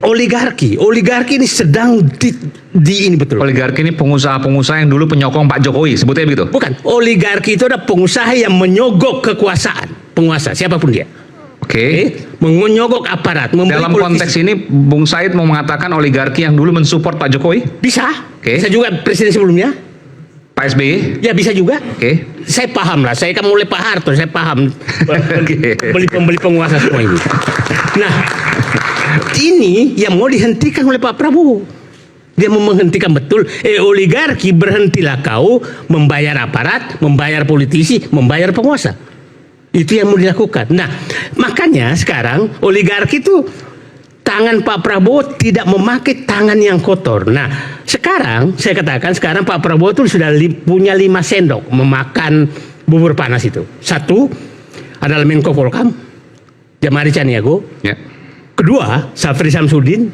oligarki ini sedang di ini betul. Oligarki ini pengusaha-pengusaha yang dulu penyokong Pak Jokowi, sebutnya begitu? Bukan, oligarki itu ada pengusaha yang menyogok kekuasaan penguasa, siapapun dia. Oke. Menyogok aparat. Dalam konteks ini, Bung Said mau mengatakan oligarki yang dulu mensupport Pak Jokowi? Bisa. Oke. Bisa juga presiden sebelumnya. Pak SBY? Ya bisa juga. Oke. Saya paham lah, saya kan mulai Pak Harto, saya paham pembeli penguasa semua ini. Nah, ini yang mau dihentikan oleh Pak Prabowo. Dia mau menghentikan betul. Oligarki, berhentilah kau membayar aparat, membayar politisi, membayar penguasa. Itu yang mau dilakukan. Nah, makanya sekarang oligarki itu tangan Pak Prabowo tidak memakai tangan yang kotor. Nah, sekarang saya katakan sekarang Pak Prabowo itu sudah punya 5 sendok memakan bubur panas itu. Satu adalah Menko Polhukam, Jamari Caniago. Ya. Kedua, Syafri Samsudin,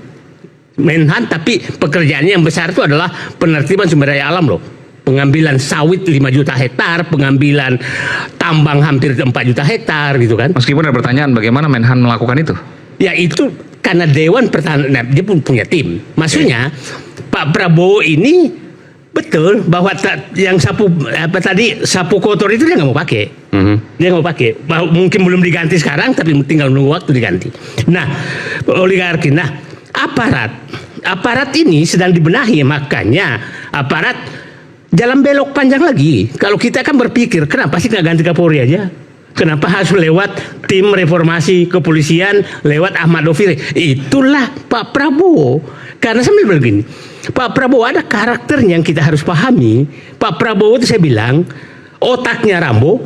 Menhan, tapi pekerjaannya yang besar itu adalah penertiban sumber daya alam loh. Pengambilan sawit 5 juta hektar, pengambilan tambang hampir 4 juta hektar gitu kan. Meskipun ada pertanyaan bagaimana Menhan melakukan itu? Ya itu karena Dewan Pertahanan, dia pun punya tim. Maksudnya Pak Prabowo ini betul bahwa yang sapu kotor itu dia nggak mau pakai. Dia nggak mau pakai. Mungkin belum diganti sekarang, tapi tinggal menunggu waktu diganti. Nah, oligarki. Nah, aparat ini sedang dibenahi, makanya aparat jalan belok panjang lagi. Kalau kita kan berpikir, kenapa sih nggak ganti Kapolri aja? Kenapa harus lewat tim reformasi kepolisian, lewat Ahmad Doviri? Itulah Pak Prabowo. Karena sambil begini, Pak Prabowo ada karakter yang kita harus pahami. Pak Prabowo itu saya bilang, otaknya Rambo,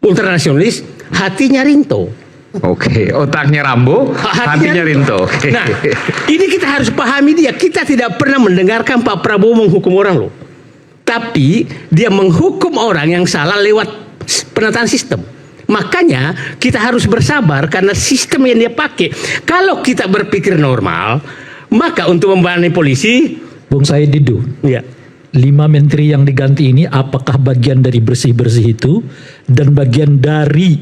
ultranasionalis, hatinya Rinto. Oke, otaknya Rambo, hatinya Rinto. Nah, ini kita harus pahami dia. Kita tidak pernah mendengarkan Pak Prabowo menghukum orang loh. Tapi dia menghukum orang yang salah lewat penataan sistem. Makanya kita harus bersabar karena sistem yang dia pakai. Kalau kita berpikir normal, maka untuk membenahi polisi, Bung Said Didu, ya. 5 menteri yang diganti ini apakah bagian dari bersih-bersih itu dan bagian dari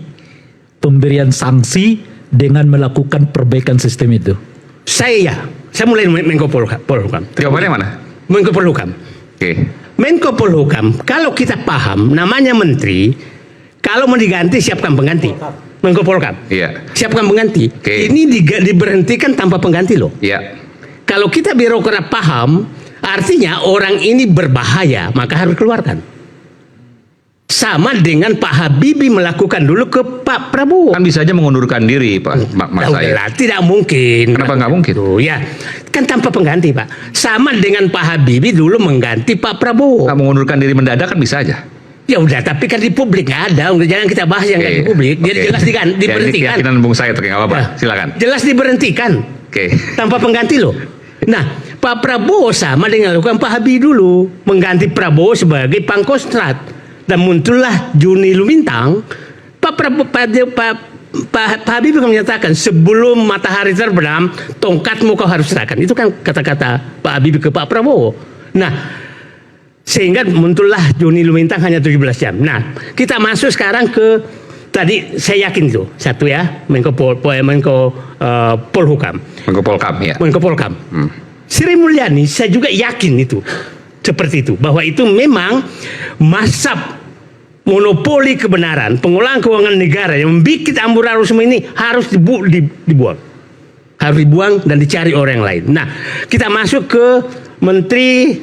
pemberian sanksi dengan melakukan perbaikan sistem itu? Saya mulai Menko Polhukam. Jawabannya mana? Menko Polhukam. Oke. Menko Polhukam, kalau kita paham namanya menteri, kalau mau diganti siapkan pengganti. Menko Polhukam. Iya. Siapkan pengganti. Oke. Ini diberhentikan tanpa pengganti loh. Iya. Kalau kita birokrat paham, artinya orang ini berbahaya, maka harus keluarkan. Sama dengan Pak Habibie melakukan dulu ke Pak Prabowo. Kan bisa aja mengundurkan diri, Pak. Mas Said. Tidak mungkin. Kenapa nggak mungkin? Ya, kan tanpa pengganti, Pak. Sama dengan Pak Habibie dulu mengganti Pak Prabowo. Nggak mengundurkan diri mendadak kan bisa aja. Ya udah, tapi kan di publik nggak ada. Jangan kita bahas yang nggak di publik. Jadi jelas diberhentikan. Keyakinan Bung Said, oke, nggak apa-apa. Silakan. Jelas diberhentikan. Oke. Tanpa pengganti loh. Nah, Pak Prabowo sama dengan lakukan Pak Habibie dulu, mengganti Prabowo sebagai Pangkostrat. Dan muncullah Juni Lumintang. Pak Habibie menyatakan sebelum matahari terbenam, tongkatmu kau harus serahkan. Itu kan kata-kata Pak Habibie ke Pak Prabowo. Nah, sehingga muncullah Juni Lumintang hanya 17 jam. Nah, kita masuk sekarang ke tadi saya yakin itu satu ya, Menko Polhukam. Menko Polhukam ya. Menko Polhukam. Sri Mulyani saya juga yakin itu seperti itu, bahwa itu memang masab monopoli kebenaran, pengelolaan keuangan negara yang membuat amburadul ini harus dibuang. Harus dibuang dan dicari orang yang lain. Nah, kita masuk ke Menteri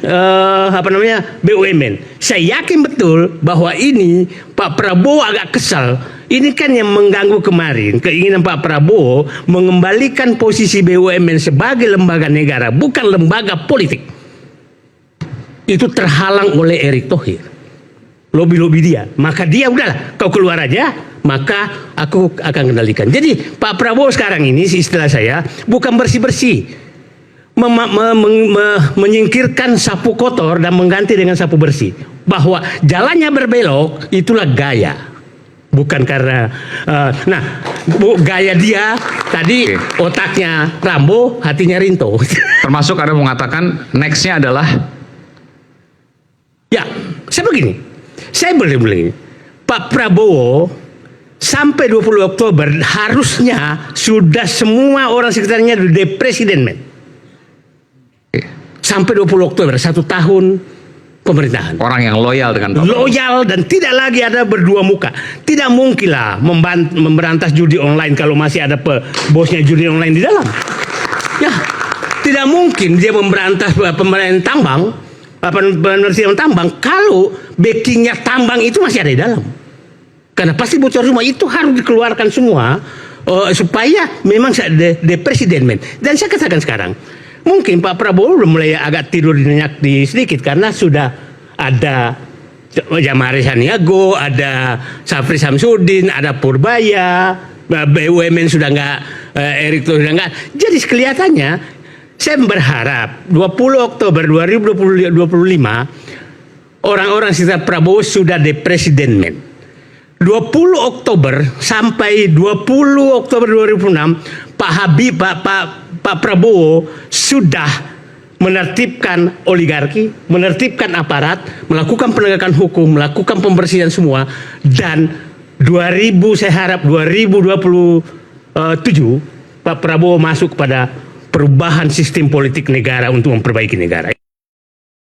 BUMN. Saya yakin betul bahwa ini Pak Prabowo agak kesal. Ini kan yang mengganggu kemarin keinginan Pak Prabowo mengembalikan posisi BUMN sebagai lembaga negara, bukan lembaga politik. Itu terhalang oleh Erick Thohir. Lobi-lobi dia. Maka dia udahlah, kau keluar aja, maka aku akan kendalikan. Jadi Pak Prabowo sekarang ini istilah saya bukan bersih-bersih, menyingkirkan sapu kotor dan mengganti dengan sapu bersih. Bahwa jalannya berbelok itulah gaya, bukan karena gaya dia tadi. Otaknya Rambo, hatinya Rinto. Termasuk ada mengatakan nextnya adalah, ya saya begini, saya boleh Pak Prabowo sampai 20 Oktober harusnya sudah semua orang sekitarnya the president man. Sampai 20 Oktober 1 tahun pemerintahan. Orang yang loyal dengan Pak Prabowo. Loyal dan tidak lagi ada berdua muka. Tidak mungkin lah memberantas judi online kalau masih ada bosnya judi online di dalam. Ya, tidak mungkin dia memberantas pemerintahan tambang, pembersihan tambang kalau backingnya tambang itu masih ada di dalam. Karena pasti bocor semua, itu harus dikeluarkan semua supaya memang the president man. Dan saya katakan sekarang, mungkin Pak Prabowo udah mulai agak tidur nyenyak di sedikit karena sudah ada Jamari Saniago, ada Safri Samsudin, ada Purbaya, BUMN sudah nggak, Erick Thohir sudah nggak. Jadi kelihatannya saya berharap 20 Oktober 2025 orang-orang sekitar Prabowo sudah the president man. 20 Oktober sampai 20 Oktober 2006 Pak Prabowo sudah menertibkan oligarki, menertibkan aparat, melakukan penegakan hukum, melakukan pembersihan semua, dan 2000 saya harap 2027 Pak Prabowo masuk pada perubahan sistem politik negara untuk memperbaiki negara.